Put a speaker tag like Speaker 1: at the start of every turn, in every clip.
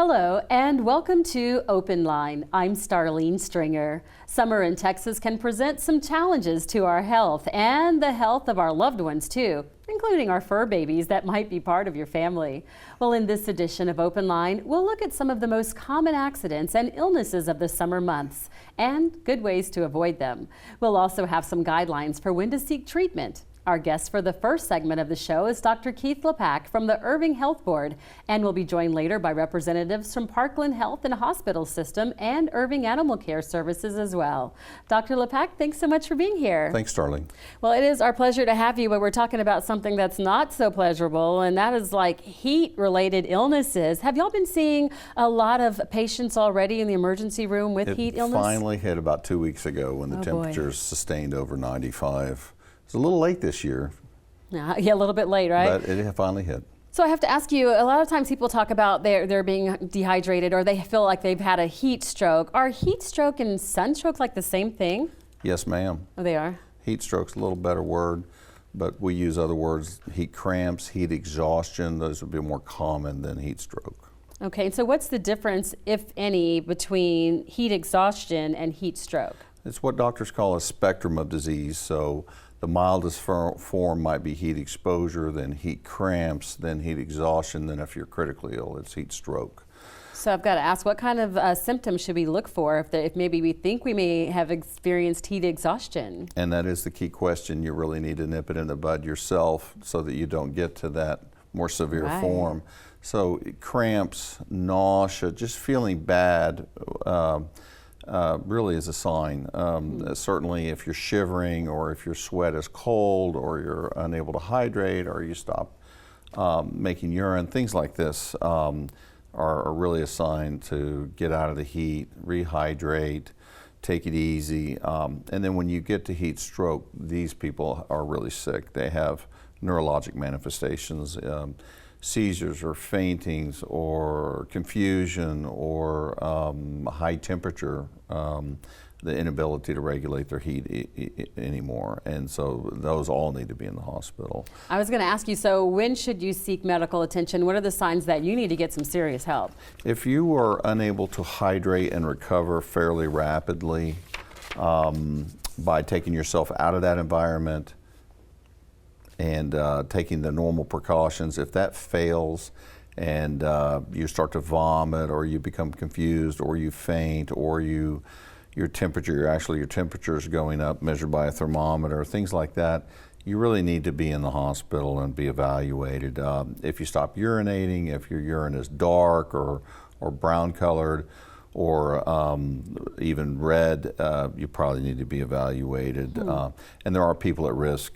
Speaker 1: Hello and welcome to Open Line. I'm Starlene Stringer. Summer in Texas can present some challenges to our health and the health of our loved ones too, including our fur babies that might be part of your family. Well, in this edition of Open Line, we'll look at some of the most common accidents and illnesses of the summer months and good ways to avoid them. We'll also have some guidelines for when to seek treatment. Our guest for the first segment of the show is Dr. Keith Lepak from the Irving Health Board, and we'll be joined later by representatives from Parkland Health and Hospital System and Irving Animal Care Services as well. Dr. Lepak, thanks so much for being here.
Speaker 2: Thanks, Starling.
Speaker 1: Well, it is our pleasure to have you, but we're talking about something that's not so pleasurable, and that is like heat-related illnesses. Have y'all been seeing a lot of patients already in the emergency room with heat illness?
Speaker 2: It finally hit about 2 weeks ago when the temperatures sustained over 95. It's a little late this year.
Speaker 1: Yeah, a little bit late, right?
Speaker 2: But it finally hit.
Speaker 1: So I have to ask you, a lot of times people talk about they're being dehydrated or they feel like they've had a heat stroke. Are heat stroke and sunstroke like the same thing?
Speaker 2: Yes, ma'am.
Speaker 1: Oh, they are?
Speaker 2: Heat stroke's a little better word, but we use other words, heat cramps, heat exhaustion. Those would be more common than heat stroke.
Speaker 1: Okay, so what's the difference, if any, between heat exhaustion and heat stroke?
Speaker 2: It's what doctors call a spectrum of disease. So the mildest form might be heat exposure, then heat cramps, then heat exhaustion, then if you're critically ill, it's heat stroke.
Speaker 1: So I've got to ask, what kind of symptoms should we look for if maybe we think we may have experienced heat exhaustion?
Speaker 2: And that is the key question. You really need to nip it in the bud yourself so that you don't get to that more severe form. So cramps, nausea, just feeling bad, really is a sign. Certainly if you're shivering or if your sweat is cold or you're unable to hydrate or you stop making urine, things like this are really a sign to get out of the heat, rehydrate, take it easy. And then when you get to heat stroke, these people are really sick. They have neurologic manifestations, seizures or faintings or confusion or high temperature, the inability to regulate their heat anymore. And so those all need to be in the hospital.
Speaker 1: I was going to ask you, so when should you seek medical attention? What are the signs that you need to get some serious help?
Speaker 2: If you are unable to hydrate and recover fairly rapidly by taking yourself out of that environment, and taking the normal precautions, if that fails and you start to vomit or you become confused or you faint or your temperature is going up measured by a thermometer, things like that, you really need to be in the hospital and be evaluated. If you stop urinating, if your urine is dark or brown colored, or even red, you probably need to be evaluated. And there are people at risk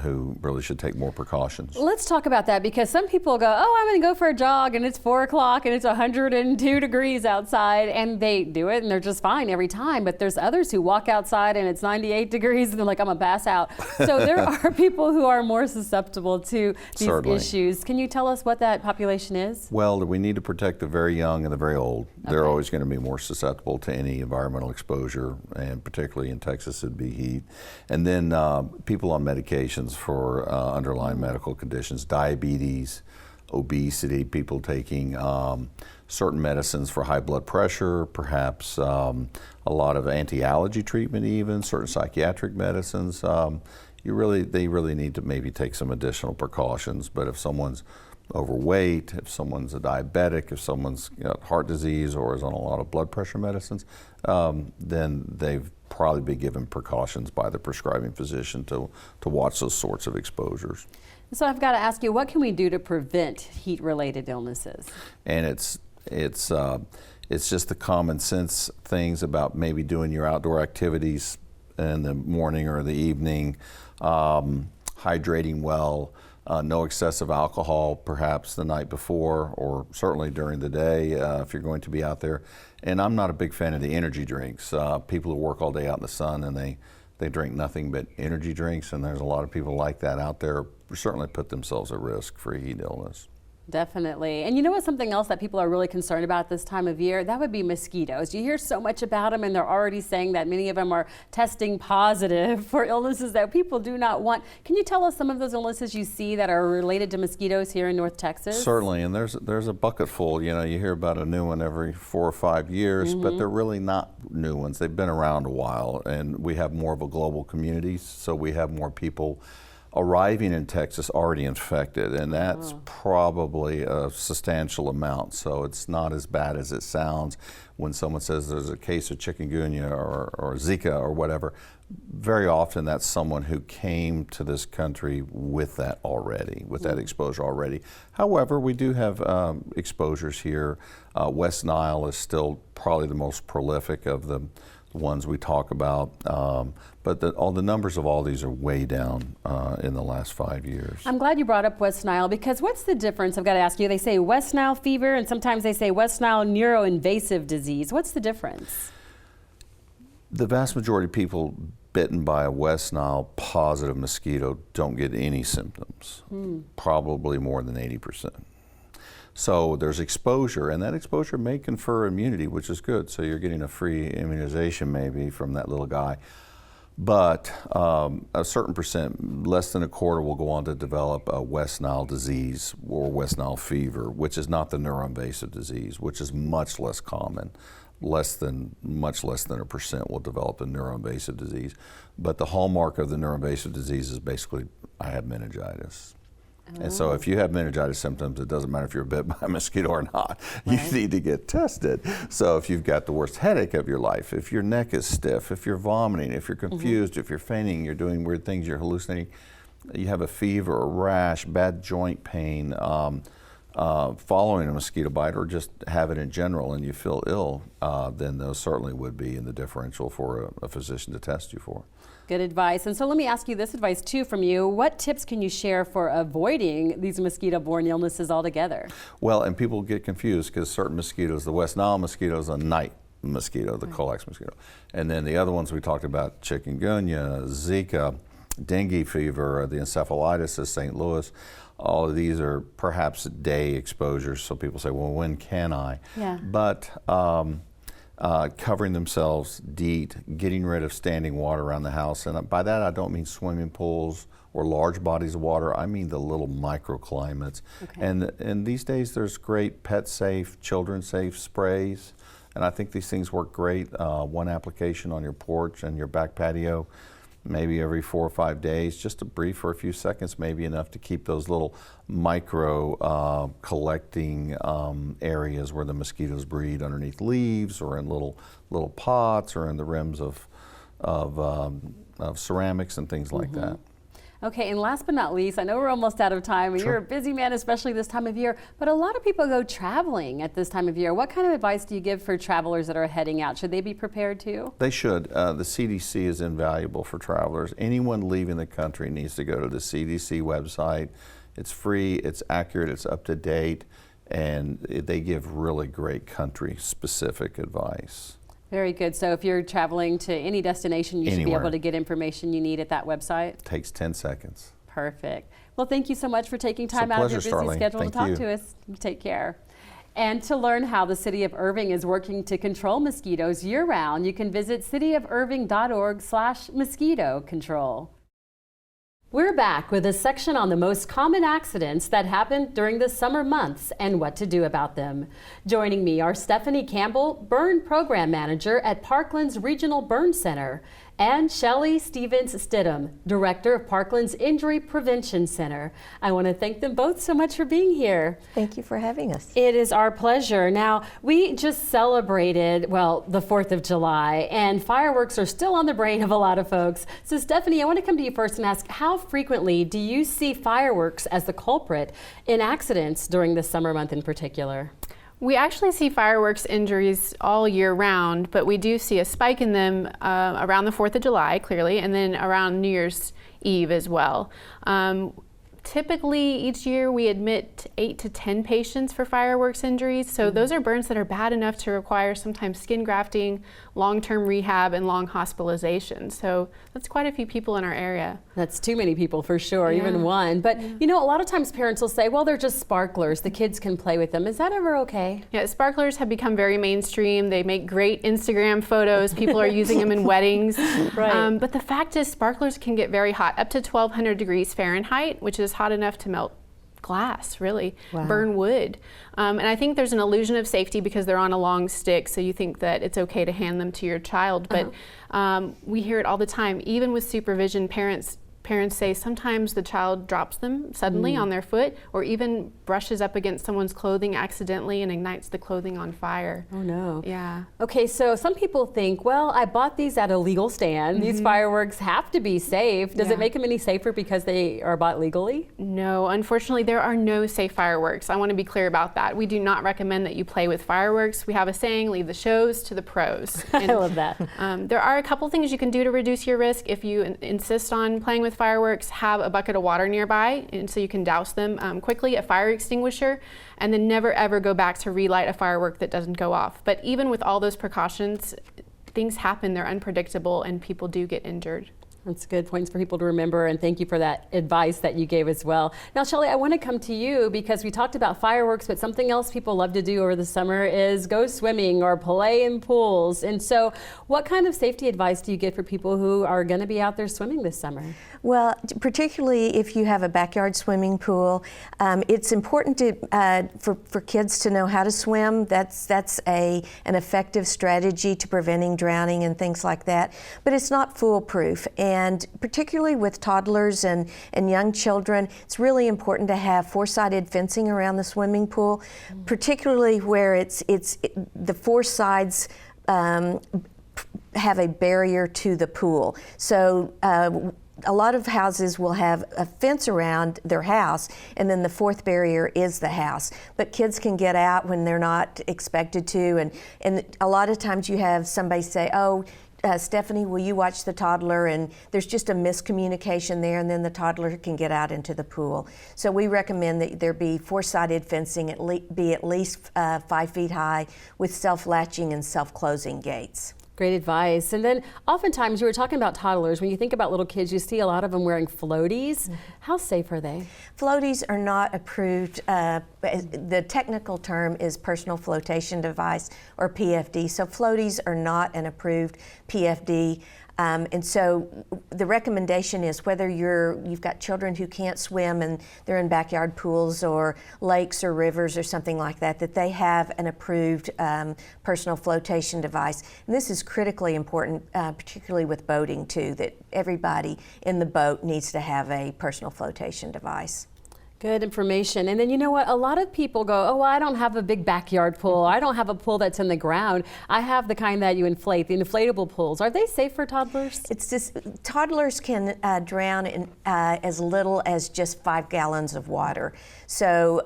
Speaker 2: who really should take more precautions.
Speaker 1: Let's talk about that, because some people go, oh, I'm gonna go for a jog and it's 4 o'clock and it's 102 degrees outside, and they do it and they're just fine every time. But there's others who walk outside and it's 98 degrees and they're like, I'm gonna pass out. So there are people who are more susceptible to these issues. Can you tell us what that population is?
Speaker 2: Well, we need to protect the very young and the very old. They're always going to be more susceptible to any environmental exposure, and particularly in Texas it'd be heat. And then people on medications for underlying medical conditions, diabetes, obesity, people taking certain medicines for high blood pressure, perhaps a lot of anti-allergy treatment even, certain psychiatric medicines. They really need to maybe take some additional precautions. But if someone's overweight, if someone's a diabetic, if someone's got heart disease or is on a lot of blood pressure medicines, then they've probably be given precautions by the prescribing physician to watch those sorts of exposures.
Speaker 1: So I've got to ask you, what can we do to prevent heat-related illnesses? And
Speaker 2: it's just the common sense things about maybe doing your outdoor activities in the morning or the evening, hydrating well, no excessive alcohol perhaps the night before or certainly during the day if you're going to be out there. And I'm not a big fan of the energy drinks. People who work all day out in the sun and they drink nothing but energy drinks, and there's a lot of people like that out there, certainly put themselves at risk for heat illness.
Speaker 1: Definitely. And you know what, something else that people are really concerned about this time of year? That would be mosquitoes. You hear so much about them, and they're already saying that many of them are testing positive for illnesses that people do not want. Can you tell us some of those illnesses you see that are related to mosquitoes here in North Texas?
Speaker 2: Certainly, and there's a bucket full. You know, you hear about a new one every 4 or 5 years, but they're really not new ones. They've been around a while, and we have more of a global community, so we have more people arriving in Texas already infected, and that's probably a substantial amount. So it's not as bad as it sounds when someone says there's a case of chikungunya or Zika or whatever. Very often that's someone who came to this country with that already, with that exposure already. However, we do have exposures here. West Nile is still probably the most prolific of the ones we talk about, but all the numbers of all these are way down in the last 5 years.
Speaker 1: I'm glad you brought up West Nile, because what's the difference? I've got to ask you. They say West Nile fever, and sometimes they say West Nile neuroinvasive disease. What's the difference?
Speaker 2: The vast majority of people bitten by a West Nile positive mosquito don't get any symptoms, probably more than 80%. So there's exposure, and that exposure may confer immunity, which is good. So you're getting a free immunization maybe from that little guy. But a certain percent, less than a quarter, will go on to develop a West Nile disease or West Nile fever, which is not the neuroinvasive disease, which is much less common. Much less than a percent will develop a neuroinvasive disease. But the hallmark of the neuroinvasive disease is basically, I have meningitis. And so if you have meningitis symptoms, it doesn't matter if you're bit by a mosquito or not. You need to get tested. So if you've got the worst headache of your life, if your neck is stiff, if you're vomiting, if you're confused, if you're fainting, you're doing weird things, you're hallucinating, you have a fever, a rash, bad joint pain, following a mosquito bite, or just have it in general and you feel ill, then those certainly would be in the differential for a physician to test you for.
Speaker 1: Good advice. And so let me ask you this advice too from you. What tips can you share for avoiding these mosquito-borne illnesses altogether?
Speaker 2: Well, and people get confused because certain mosquitoes, the West Nile mosquito is a night mosquito, the Colax mosquito. And then the other ones we talked about, chikungunya, Zika, dengue fever, the encephalitis of St. Louis, all of these are perhaps day exposures. So people say, well, when can I?
Speaker 1: Yeah.
Speaker 2: But covering themselves, DEET, getting rid of standing water around the house. And by that, I don't mean swimming pools or large bodies of water. I mean the little microclimates. And these days, there's great pet-safe, children-safe sprays. And I think these things work great. One application on your porch and your back patio, maybe every 4 or 5 days, just to breathe for a few seconds, may be enough to keep those little micro collecting areas where the mosquitoes breed underneath leaves or in little pots or in the rims of ceramics and things like that.
Speaker 1: Okay, and last but not least, I know we're almost out of time, and you're a busy man, especially this time of year, but a lot of people go traveling at this time of year. What kind of advice do you give for travelers that are heading out? Should they be prepared too?
Speaker 2: They should. The CDC is invaluable for travelers. Anyone leaving the country needs to go to the CDC website. It's free, it's accurate, it's up to date, and they give really great country-specific advice.
Speaker 1: Very good. So if you're traveling to any destination, you should be able to get information you need at that website?
Speaker 2: It takes 10 seconds.
Speaker 1: Perfect. Well, thank you so much for taking time out of your busy schedule to talk to us. You take care. And to learn how the City of Irving is working to control mosquitoes year-round, you can visit cityofirving.org/mosquito control. We're back with a section on the most common accidents that happen during the summer months and what to do about them. Joining me are Stephanie Campbell, Burn Program Manager at Parkland's Regional Burn Center, and Shelley Stevens-Stidham, Director of Parkland's Injury Prevention Center. I want to thank them both so much for being here.
Speaker 3: Thank you for having us.
Speaker 1: It is our pleasure. Now, we just celebrated, well, the 4th of July, and fireworks are still on the brain of a lot of folks. So, Stephanie, I want to come to you first and ask, how frequently do you see fireworks as the culprit in accidents during the summer month in particular?
Speaker 4: We actually see fireworks injuries all year round, but we do see a spike in them around the 4th of July, clearly, and then around New Year's Eve as well. Typically, each year we admit 8 to 10 patients for fireworks injuries. So those are burns that are bad enough to require sometimes skin grafting, long-term rehab, and long hospitalization. So that's quite a few people in our area.
Speaker 1: That's too many people for sure,
Speaker 4: Yeah.
Speaker 1: even one. But you know, a lot of times parents will say, well, they're just sparklers. The kids can play with them. Is that ever okay?
Speaker 4: Yeah, sparklers have become very mainstream. They make great Instagram photos. People are using them in weddings.
Speaker 1: Right.
Speaker 4: But the fact is, sparklers can get very hot, up to 1,200 degrees Fahrenheit, which is hot enough to melt glass, really,
Speaker 1: Wow.
Speaker 4: burn wood. And I think there's an illusion of safety because they're on a long stick, so you think that it's okay to hand them to your child. But we hear it all the time, even with supervision. Parents say sometimes the child drops them suddenly on their foot, or even brushes up against someone's clothing accidentally and ignites the clothing on fire.
Speaker 1: Oh no.
Speaker 4: Yeah.
Speaker 1: Okay, so some people think, well, I bought these at a legal stand. These fireworks have to be safe. Does
Speaker 4: Yeah.
Speaker 1: it make them any safer because they are bought legally?
Speaker 4: No, unfortunately, there are no safe fireworks. I want to be clear about that. We do not recommend that you play with fireworks. We have a saying, leave the shows to the pros.
Speaker 1: I love that.
Speaker 4: There are a couple things you can do to reduce your risk. If you insist on playing with fireworks, have a bucket of water nearby, and so you can douse them quickly, a fire extinguisher, and then never ever go back to relight a firework that doesn't go off. But even with all those precautions, things happen, they're unpredictable, and people do get injured.
Speaker 1: That's good points for people to remember, and thank you for that advice that you gave as well. Now, Shelley, I want to come to you because we talked about fireworks, but something else people love to do over the summer is go swimming or play in pools. And so what kind of safety advice do you give for people who are going to be out there swimming this summer?
Speaker 3: Well, particularly if you have a backyard swimming pool, it's important for kids to know how to swim. That's an effective strategy to preventing drowning and things like that. But it's not foolproof. And particularly with toddlers and young children, it's really important to have four-sided fencing around the swimming pool, particularly where the four sides have a barrier to the pool. So a lot of houses will have a fence around their house, and then the fourth barrier is the house. But kids can get out when they're not expected to, and a lot of times you have somebody say, oh, Stephanie, will you watch the toddler? And there's just a miscommunication there, and then the toddler can get out into the pool. So we recommend that there be four-sided fencing, be at least 5 feet high, with self-latching and self-closing gates.
Speaker 1: Great advice. And then oftentimes you were talking about toddlers. When you think about little kids, you see a lot of them wearing floaties. How safe are they?
Speaker 3: Floaties are not approved. The technical term is personal flotation device, or PFD. So floaties are not an approved PFD. And so the recommendation is whether you've got children who can't swim and they're in backyard pools or lakes or rivers or something like that, that they have an approved personal flotation device. And this is critically important, particularly with boating too, that everybody in the boat needs to have a personal flotation device.
Speaker 1: Good information. And then you know what? A lot of people go, oh, well, I don't have a big backyard pool. I don't have a pool that's in the ground. I have the kind that you inflate, the inflatable pools. Are they safe for toddlers?
Speaker 3: It's just, toddlers can drown in as little as just 5 gallons of water. So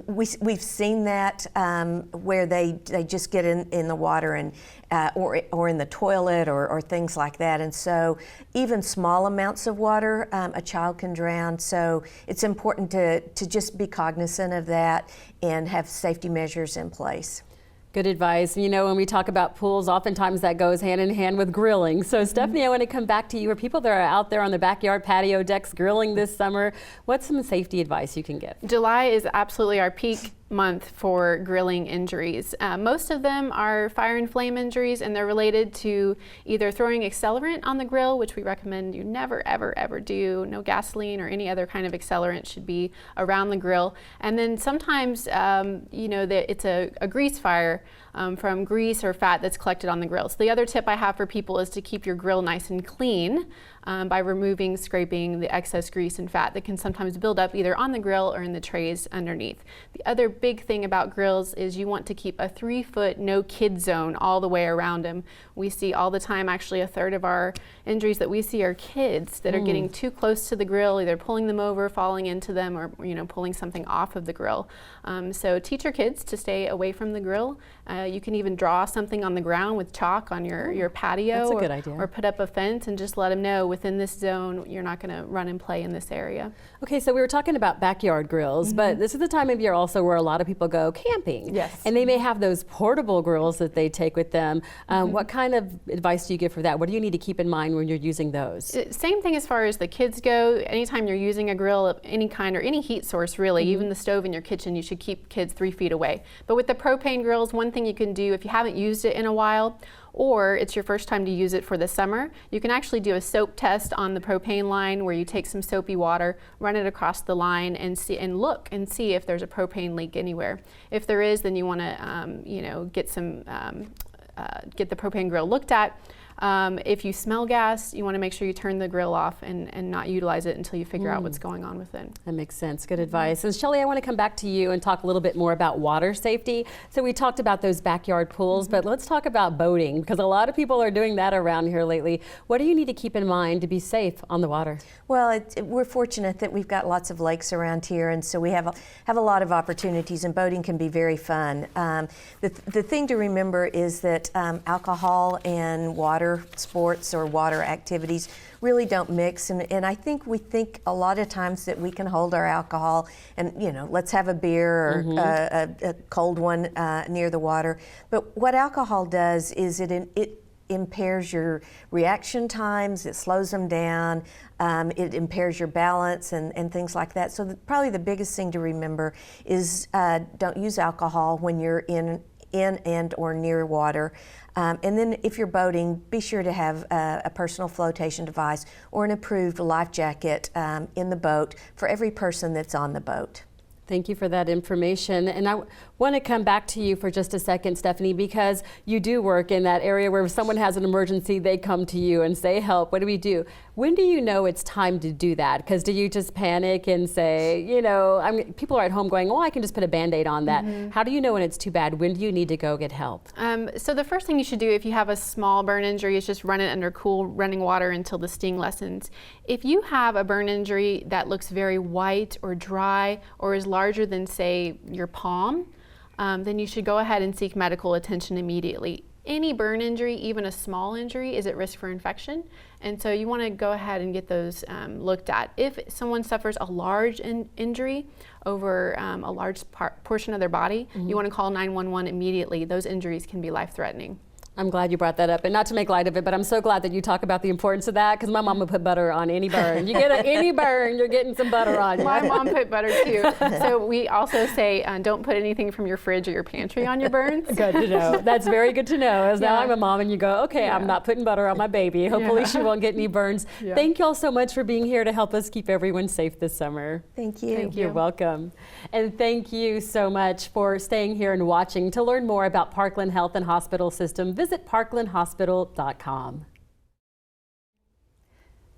Speaker 3: we've seen that where they just get in the water and or in the toilet or things like that. And so even small amounts of water, a child can drown. So it's important to just be cognizant of that and have safety measures in place.
Speaker 1: Good advice. You know, when we talk about pools, oftentimes that goes hand in hand with grilling. So Stephanie, I want to come back to you. For people that are out there on the backyard patio decks grilling this summer, what's some safety advice you can give?
Speaker 4: July is absolutely our peak month for grilling injuries. Most of them are fire and flame injuries, and they're related to either throwing accelerant on the grill, which we recommend you never, ever, ever do. No gasoline or any other kind of accelerant should be around the grill. And then sometimes, you know, that it's a grease fire from grease or fat that's collected on the grill. So the other tip I have for people is to keep your grill nice and clean by removing, scraping the excess grease and fat that can sometimes build up either on the grill or in the trays underneath. The other big thing about grills is you want to keep a 3-foot no kid zone all the way around them. We see all the time, actually, a third of our injuries that we see are kids that are getting too close to the grill, either pulling them over, falling into them, or pulling something off of the grill. So teach your kids to stay away from the grill. You can even draw something on the ground with chalk on your patio.
Speaker 1: That's a good idea.
Speaker 4: Or put up a fence and just let them know within this zone you're not going to run and play in this area.
Speaker 1: Okay, so we were talking about backyard grills, but this is the time of year also where a lot of people go camping.
Speaker 4: Yes.
Speaker 1: And they may have those portable grills that they take with them. What kind of advice do you give for that? What do you need to keep in mind when you're using those?
Speaker 4: Same thing as far as the kids go. Anytime you're using a grill of any kind or any heat source really, even the stove in your kitchen, you should keep kids 3 feet away. But with the propane grills, one thing you can do if you haven't used it in a while, or it's your first time to use it for the summer, you can actually do a soap test on the propane line where you take some soapy water, run it across the line, and look and see if there's a propane leak anywhere. If there is, then you want to get the propane grill looked at. If you smell gas, you want to make sure you turn the grill off and not utilize it until you figure out what's going on with it.
Speaker 1: That makes sense. Good advice. And Shelley, I want to come back to you and talk a little bit more about water safety. So we talked about those backyard pools, but let's talk about boating, because a lot of people are doing that around here lately. What do you need to keep in mind to be safe on the water?
Speaker 3: Well, we're fortunate that we've got lots of lakes around here, and so we have a lot of opportunities, and boating can be very fun. The thing to remember is that alcohol and water sports or water activities really don't mix, and I think we think a lot of times that we can hold our alcohol and let's have a beer or a cold one near the water. But what alcohol does is it impairs your reaction times, it slows them down, it impairs your balance and things like that. So probably the biggest thing to remember is don't use alcohol when you're in and or near water. And then if you're boating, be sure to have a personal flotation device or an approved life jacket in the boat for every person that's on the boat.
Speaker 1: Thank you for that information. And I want to come back to you for just a second, Stephanie, because you do work in that area where if someone has an emergency, they come to you and say, help, what do we do? When do you know it's time to do that? Because do you just panic and say, people are at home going, oh, I can just put a Band-Aid on that. How do you know when it's too bad? When do you need to go get help?
Speaker 4: So the first thing you should do if you have a small burn injury is just run it under cool running water until the sting lessens. If you have a burn injury that looks very white or dry or is larger than, say, your palm, then you should go ahead and seek medical attention immediately. Any burn injury, even a small injury, is at risk for infection, and so you want to go ahead and get those looked at. If someone suffers a large injury over a large portion of their body, you want to call 911 immediately. Those injuries can be life-threatening.
Speaker 1: I'm glad you brought that up, and not to make light of it, but I'm so glad that you talk about the importance of that, because my mom would put butter on any burn. You get any burn, you're getting some butter on you.
Speaker 4: My mom put butter too. So we also say don't put anything from your fridge or your pantry on your burns.
Speaker 1: Good to know. That's very good to know. As now I'm a mom and you go, okay, I'm not putting butter on my baby. Hopefully she won't get any burns. Thank you all so much for being here to help us keep everyone safe this summer.
Speaker 3: Thank you.
Speaker 1: Thank you. You're welcome. And thank you so much for staying here and watching. To learn more about Parkland Health and Hospital System, visit parklandhospital.com.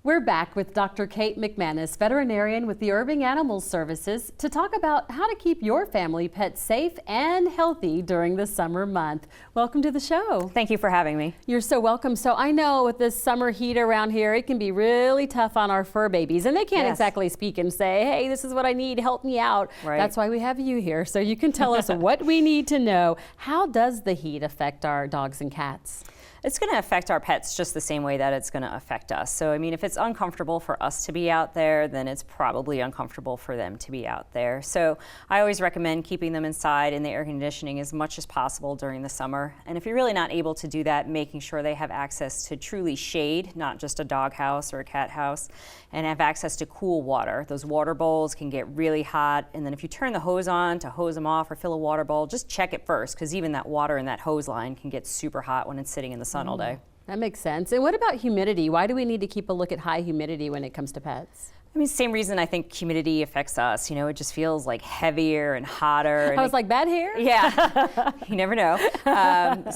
Speaker 1: We're back with Dr. Kate McManus, veterinarian with the Irving Animal Services, to talk about how to keep your family pet safe and healthy during the summer month. Welcome to the show.
Speaker 5: Thank you for having me.
Speaker 1: You're so welcome. So I know with this summer heat around here, it can be really tough on our fur babies, and they can't exactly speak and say, hey, this is what I need, help me out.
Speaker 5: Right.
Speaker 1: That's why we have you here, so you can tell us what we need to know. How does the heat affect our dogs and cats?
Speaker 5: It's going to affect our pets just the same way that it's going to affect us. So, I mean, if it's uncomfortable for us to be out there, then it's probably uncomfortable for them to be out there. So I always recommend keeping them inside in the air conditioning as much as possible during the summer. And if you're really not able to do that, making sure they have access to truly shade, not just a dog house or a cat house, and have access to cool water. Those water bowls can get really hot. And then if you turn the hose on to hose them off or fill a water bowl, just check it first, because even that water in that hose line can get super hot when it's sitting in the sun all day.
Speaker 1: That makes sense. And what about humidity? Why do we need to keep a look at high humidity when it comes to pets?
Speaker 5: I mean, same reason I think humidity affects us. You know, it just feels like heavier and hotter.
Speaker 1: I was like, bad hair?
Speaker 5: Yeah, you never know.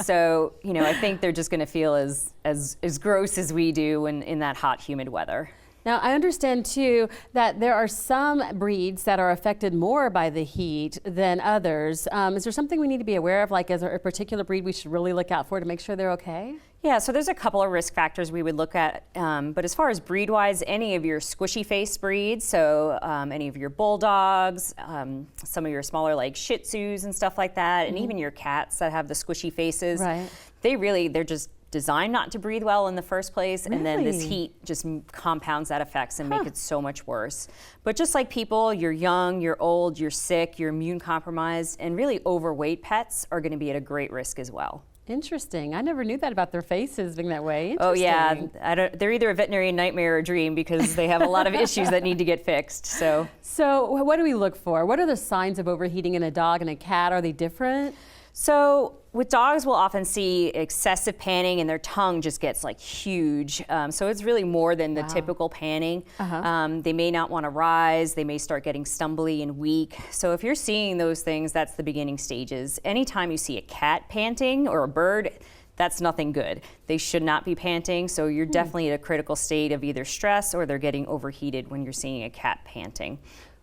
Speaker 5: So, I think they're just going to feel as gross as we do in that hot, humid weather.
Speaker 1: Now, I understand too that there are some breeds that are affected more by the heat than others. Is there something we need to be aware of, like is there a particular breed we should really look out for to make sure they're okay?
Speaker 5: Yeah, so there's a couple of risk factors we would look at, but as far as breed-wise, any of your squishy-faced breeds, so any of your bulldogs, some of your smaller like Shih Tzus and stuff like that, and even your cats that have the squishy faces,
Speaker 1: Right.
Speaker 5: they're just designed not to breathe well in the first place, and then this
Speaker 1: Really?
Speaker 5: heat just compounds that effects and make it so much worse. But just like people, you're young, you're old, you're sick, you're immune compromised, and really overweight pets are going to be at a great risk as well.
Speaker 1: Interesting. I never knew that about their faces being that way.
Speaker 5: Oh yeah,
Speaker 1: Interesting.
Speaker 5: they're either a veterinarian nightmare or dream because they have a lot of issues that need to get fixed. So
Speaker 1: What do we look for? What are the signs of overheating in a dog and a cat? Are they different?
Speaker 5: So with dogs, we'll often see excessive panning and their tongue just gets like huge. So it's really more than the typical panning. They may not want to rise. They may start getting stumbly and weak. So if you're seeing those things, that's the beginning stages. Anytime you see a cat panting or a bird, that's nothing good. They should not be panting. So you're definitely at a critical state of either stress or they're getting overheated when you're seeing a cat panting.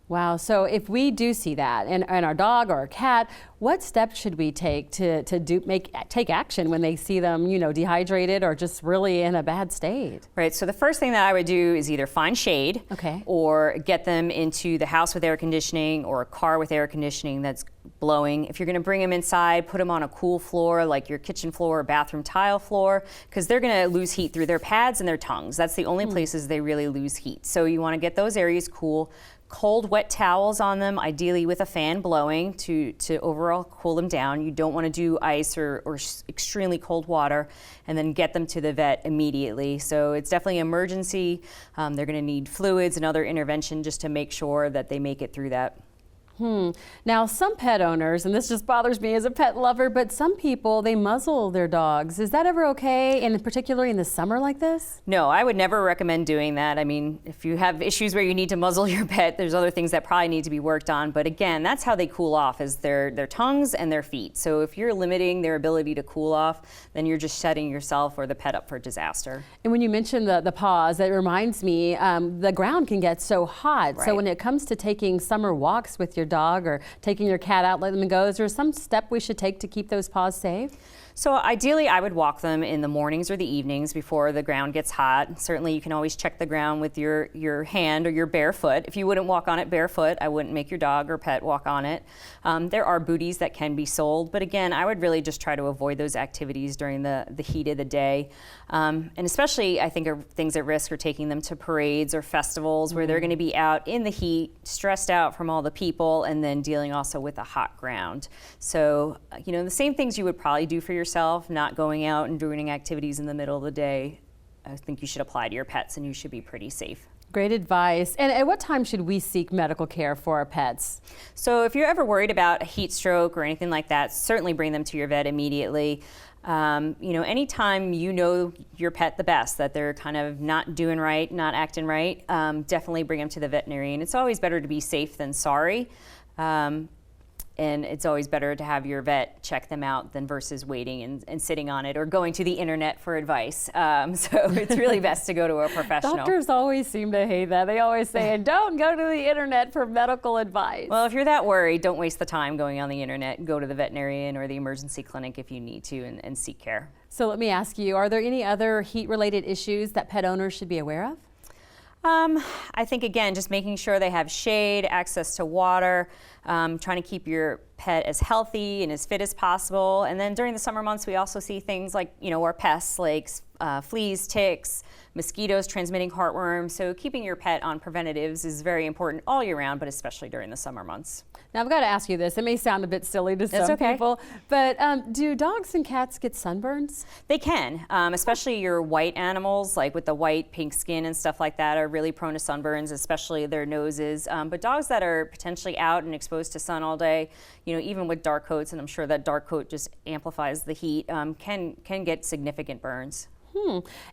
Speaker 1: Wow. So if we do see that in our dog or a cat, what steps should we take to take action when they see them, dehydrated or just really in a bad state?
Speaker 5: Right. So the first thing that I would do is either find shade,
Speaker 1: Okay.
Speaker 5: or get them into the house with air conditioning or a car with air conditioning that's blowing. If you're going to bring them inside, put them on a cool floor like your kitchen floor or bathroom tile floor, because they're going to lose heat through their pads and their tongues. That's the only places they really lose heat. So you want to get those areas cool. Cold, wet towels on them, ideally with a fan blowing to overall cool them down. You don't want to do ice or extremely cold water, and then get them to the vet immediately. So it's definitely an emergency. They're going to need fluids and other intervention just to make sure that they make it through that.
Speaker 1: Now, some pet owners, and this just bothers me as a pet lover, but some people, they muzzle their dogs. Is that ever okay, and particularly in the summer like this?
Speaker 5: No, I would never recommend doing that. I mean, if you have issues where you need to muzzle your pet, there's other things that probably need to be worked on. But again, that's how they cool off, is their tongues and their feet. So if you're limiting their ability to cool off, then you're just setting yourself or the pet up for disaster.
Speaker 1: And when you mention the paws, that reminds me, the ground can get so hot. So
Speaker 5: Right.
Speaker 1: when it comes to taking summer walks with your dog or taking your cat out, letting them go, is there some step we should take to keep those paws safe?
Speaker 5: So ideally, I would walk them in the mornings or the evenings before the ground gets hot. Certainly, you can always check the ground with your hand or your bare foot. If you wouldn't walk on it barefoot, I wouldn't make your dog or pet walk on it. There are booties that can be sold, but again, I would really just try to avoid those activities during the heat of the day. And especially, I think things at risk are taking them to parades or festivals where they're going to be out in the heat, stressed out from all the people, and then dealing also with the hot ground. So, the same things you would probably do for yourself, not going out and doing activities in the middle of the day, I think you should apply to your pets, and you should be pretty safe.
Speaker 1: Great advice. And at what time should we seek medical care for our pets?
Speaker 5: So if you're ever worried about a heat stroke or anything like that, certainly bring them to your vet immediately. Anytime your pet the best, that they're kind of not doing right, not acting right, definitely bring them to the veterinarian. It's always better to be safe than sorry. And it's always better to have your vet check them out than versus waiting and sitting on it or going to the internet for advice. So it's really best to go to a professional.
Speaker 1: Doctors always seem to hate that. They always say, don't go to the internet for medical advice.
Speaker 5: Well, if you're that worried, don't waste the time going on the internet. Go to the veterinarian or the emergency clinic if you need to and seek care.
Speaker 1: So let me ask you, are there any other heat-related issues that pet owners should be aware of?
Speaker 5: I think, again, just making sure they have shade, access to water, trying to keep your pet as healthy and as fit as possible. And then during the summer months, we also see things like, our pests like fleas, ticks, mosquitoes transmitting heartworm. So keeping your pet on preventatives is very important all year round, but especially during the summer months.
Speaker 1: Now, I've got to ask you this. It may sound a bit silly to some
Speaker 5: okay.
Speaker 1: people, but do dogs and cats get sunburns?
Speaker 5: They can, especially your white animals, like with the white, pink skin and stuff like that, are really prone to sunburns, especially their noses. But dogs that are potentially out and exposed to sun all day, even with dark coats, and I'm sure that dark coat just amplifies the heat, can get significant burns.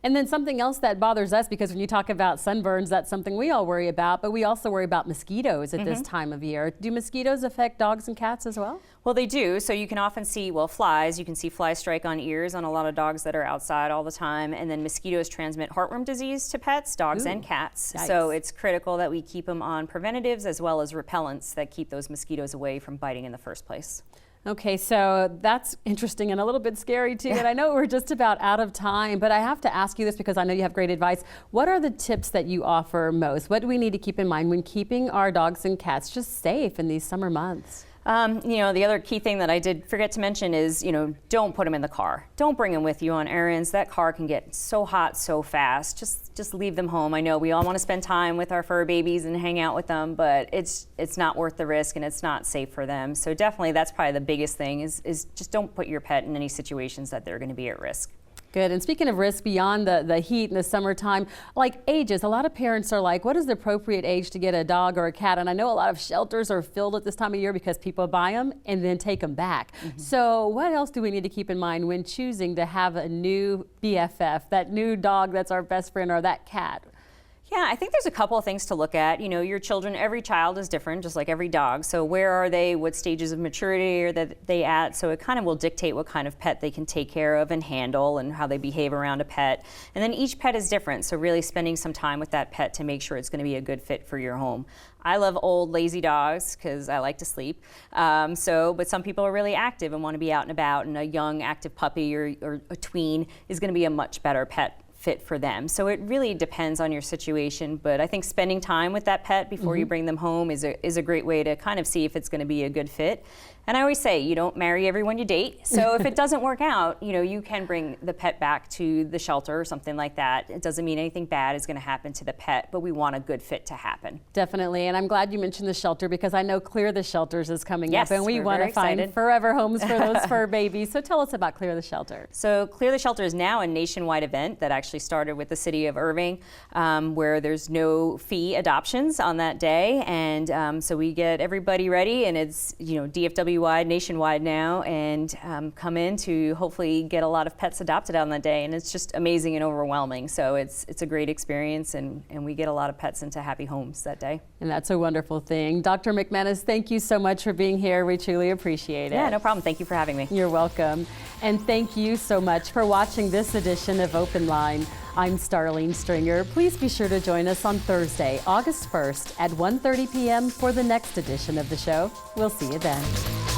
Speaker 1: And then something else that bothers us, because when you talk about sunburns, that's something we all worry about, but we also worry about mosquitoes at this time of year. Do mosquitoes affect dogs and cats as well?
Speaker 5: Well, they do. So you can often see, well, flies. You can see fly strike on ears on a lot of dogs that are outside all the time. And then mosquitoes transmit heartworm disease to pets, dogs and cats.
Speaker 1: Yikes.
Speaker 5: So it's critical that we keep them on preventatives as well as repellents that keep those mosquitoes away from biting in the first place.
Speaker 1: Okay, so that's interesting and a little bit scary too. And I know we're just about out of time, but I have to ask you this because I know you have great advice. What are the tips that you offer most? What do we need to keep in mind when keeping our dogs and cats just safe in these summer months?
Speaker 5: The other key thing that I did forget to mention is, don't put them in the car. Don't bring them with you on errands. That car can get so hot so fast. Just leave them home. I know we all want to spend time with our fur babies and hang out with them, but it's not worth the risk and it's not safe for them. So definitely that's probably the biggest thing is just don't put your pet in any situations that they're going to be at risk.
Speaker 1: Good. And speaking of risk beyond the heat in the summertime, like ages, a lot of parents are like, what is the appropriate age to get a dog or a cat? And I know a lot of shelters are filled at this time of year because people buy them and then take them back. So what else do we need to keep in mind when choosing to have a new BFF, that new dog that's our best friend, or that cat?
Speaker 5: Yeah, I think there's a couple of things to look at. Your children, every child is different, just like every dog. So where are they? What stages of maturity are they at? So it kind of will dictate what kind of pet they can take care of and handle and how they behave around a pet. And then each pet is different. So really spending some time with that pet to make sure it's going to be a good fit for your home. I love old, lazy dogs because I like to sleep. But some people are really active and want to be out and about, and a young, active puppy or a tween is going to be a much better pet fit for them. So it really depends on your situation, but I think spending time with that pet before you bring them home is a great way to kind of see if it's going to be a good fit. And I always say, you don't marry everyone you date. So if it doesn't work out, you can bring the pet back to the shelter or something like that. It doesn't mean anything bad is going to happen to the pet, but we want a good fit to happen.
Speaker 1: Definitely. And I'm glad you mentioned the shelter because I know Clear the Shelters is coming up, and we
Speaker 5: we're
Speaker 1: want to
Speaker 5: very
Speaker 1: find
Speaker 5: excited.
Speaker 1: forever homes for those fur babies. So tell us about Clear the Shelter.
Speaker 5: So Clear the Shelter is now a nationwide event that actually started with the city of Irving, where there's no fee adoptions on that day. And so we get everybody ready, and it's DFW-wide, nationwide now, and come in to hopefully get a lot of pets adopted on that day. And it's just amazing and overwhelming. So it's a great experience, and we get a lot of pets into happy homes that day.
Speaker 1: And that's a wonderful thing. Dr. McManus, thank you so much for being here. We truly appreciate it.
Speaker 5: Yeah, no problem. Thank you for having me.
Speaker 1: You're welcome. And thank you so much for watching this edition of Open Line. I'm Starlene Stringer. Please be sure to join us on Thursday, August 1st at 1:30 p.m. for the next edition of the show. We'll see you then.